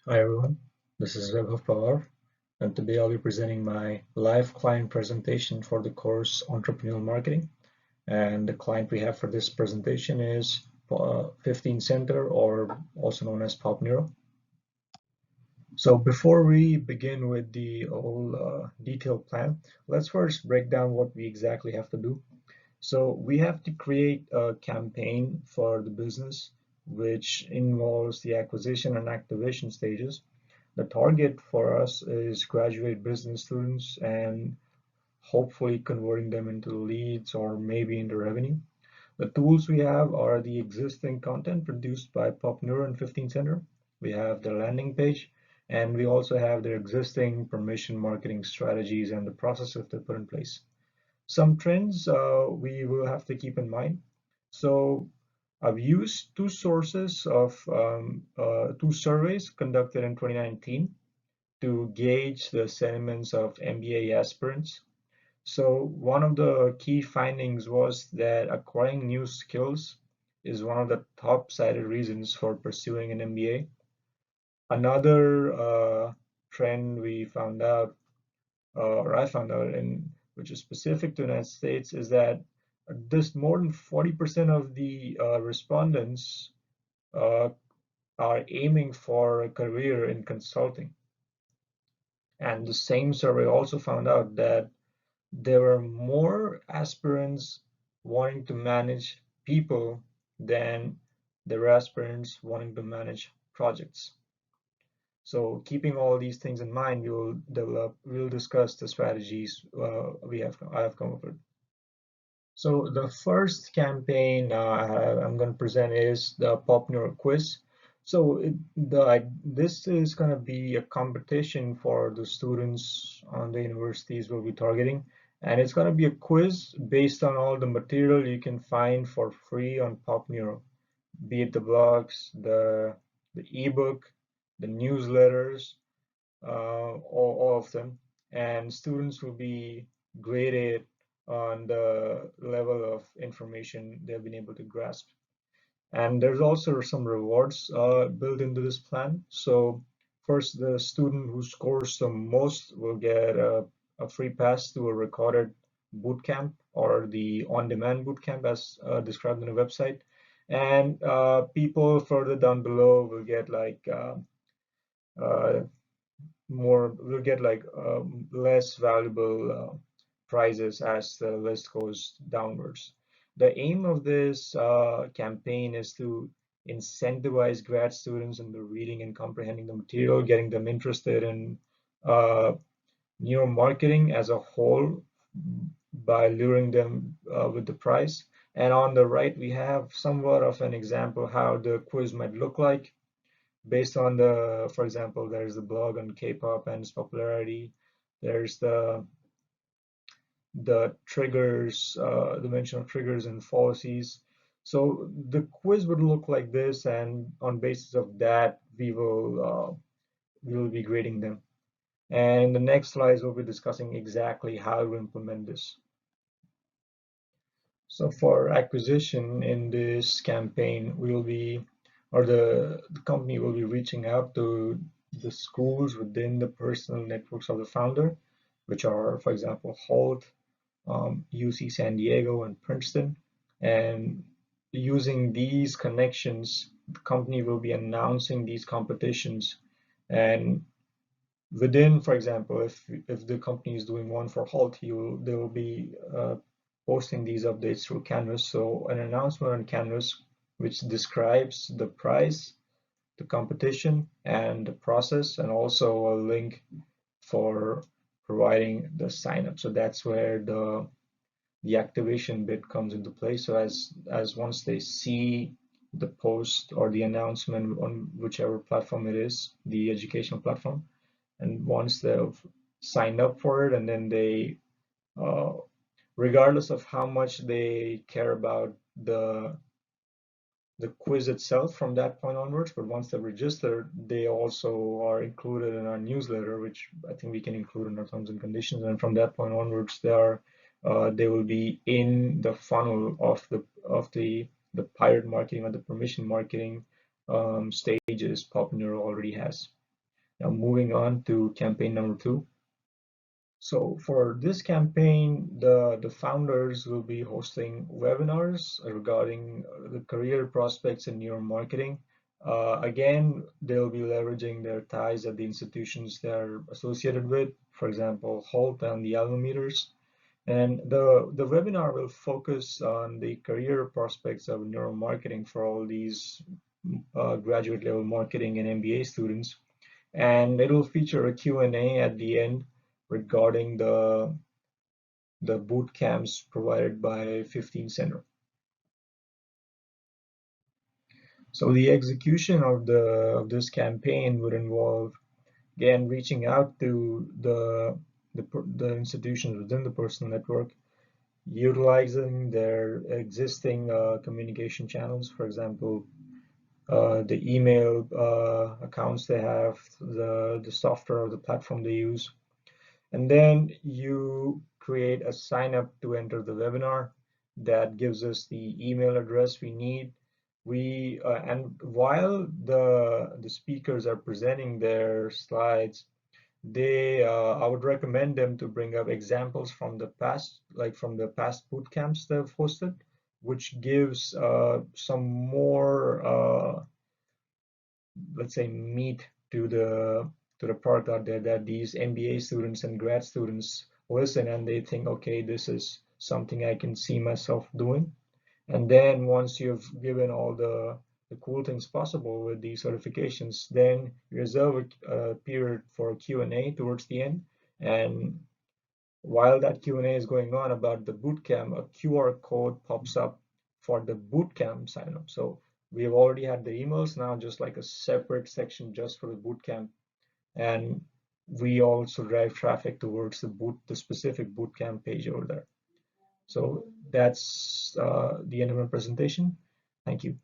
Hi everyone, this is Vaibhav Pawar, and today I'll be presenting my live client presentation for the course Entrepreneurial Marketing. And the client we have for this presentation is 15 Center, or also known as Pop Neuro. So before we begin with the whole detailed plan, let's first break down what we exactly have to do. So we have to create a campaign for the business, which involves the acquisition and activation stages. The target for us is graduate business students and hopefully converting them into leads or maybe into revenue. The tools we have are the existing content produced by PopNeuro and 15 Center. We have the landing page, and we also have their existing permission marketing strategies and the processes they put in place. Some trends we will have to keep in mind. So I've used two sources of two surveys conducted in 2019 to gauge the sentiments of MBA aspirants. So one of the key findings was that acquiring new skills is one of the top cited reasons for pursuing an MBA. Another trend we found out, or I found out, in which is specific to the United States, is that this more than 40% of the respondents uh, are aiming for a career in consulting. And the same survey also found out that there were more aspirants wanting to manage people than there were aspirants wanting to manage projects. So keeping all these things in mind, we'll discuss the strategies I have come up with. So the first campaign I'm going to present is the Pop Neuro Quiz. So this is going to be a competition for the students on the universities we'll be targeting, and it's going to be a quiz based on all the material you can find for free on Pop Neuro, be it the blogs, the ebook, the newsletters, all of them, and students will be graded on the level of information they've been able to grasp. And there's also some rewards built into this plan. So first, the student who scores the most will get a free pass to a recorded boot camp or the on-demand boot camp as described on the website. And people further down below will get uh, will get less valuable prizes as the list goes downwards. The aim of this campaign is to incentivize grad students in the reading and comprehending the material, getting them interested in uh, neuromarketing as a whole by luring them with the prize. And on the right, we have somewhat of an example how the quiz might look like based on for example, there's the blog on K-pop and its popularity. There's the triggers, the mention of triggers and fallacies. So the quiz would look like this, and on basis of that, we will be grading them. And the next slides we'll be discussing exactly how to implement this. So for acquisition in this campaign, the company will be reaching out to the schools within the personal networks of the founder, which are, for example, Hult, UC San Diego, and Princeton. And using these connections, the company will be announcing these competitions. And within, for example, if the company is doing one for Hult, they will be posting these updates through Canvas. So an announcement on Canvas which describes the price, the competition, and the process, and also a link for providing the sign up. So that's where the activation bit comes into play. So as once they see the post or the announcement on whichever platform it is, the educational platform, and once they've signed up for it, and then uh, regardless of how much they care about the quiz itself from that point onwards, but once they're registered, they also are included in our newsletter, which I think we can include in our terms and conditions. And from that point onwards, they will be in the funnel of the pirate marketing or the permission marketing stages Pop Neuro already has. Now moving on to campaign number 2. So for this campaign, the founders will be hosting webinars regarding the career prospects in neuromarketing marketing. Again, they'll be leveraging their ties at the institutions they're associated with, for example, Hult and the alma meters. And the webinar will focus on the career prospects of neuromarketing marketing for all these graduate level marketing and MBA students. And it will feature a Q&A at the end regarding the boot camps provided by 15 Center. So the execution of this campaign would involve, again, reaching out to the institutions within the personal network, utilizing their existing communication channels, for example, the email accounts they have, the software or the platform they use. And then you create a sign up to enter the webinar that gives us the email address we need. And while the speakers are presenting their slides, I would recommend them to bring up examples from the past, like from the past boot camps they've hosted, which gives some more let's say meat to the product out there, that these MBA students and grad students listen and they think, okay, this is something I can see myself doing. And then once you've given all the cool things possible with the certifications, then you reserve a period for Q&A towards the end. And while that Q&A is going on about the bootcamp, a QR code pops up for the bootcamp sign up. So we have already had the emails, now just like a separate section just for the bootcamp. And we also drive traffic towards the specific bootcamp page over there. So that's the end of my presentation. Thank you.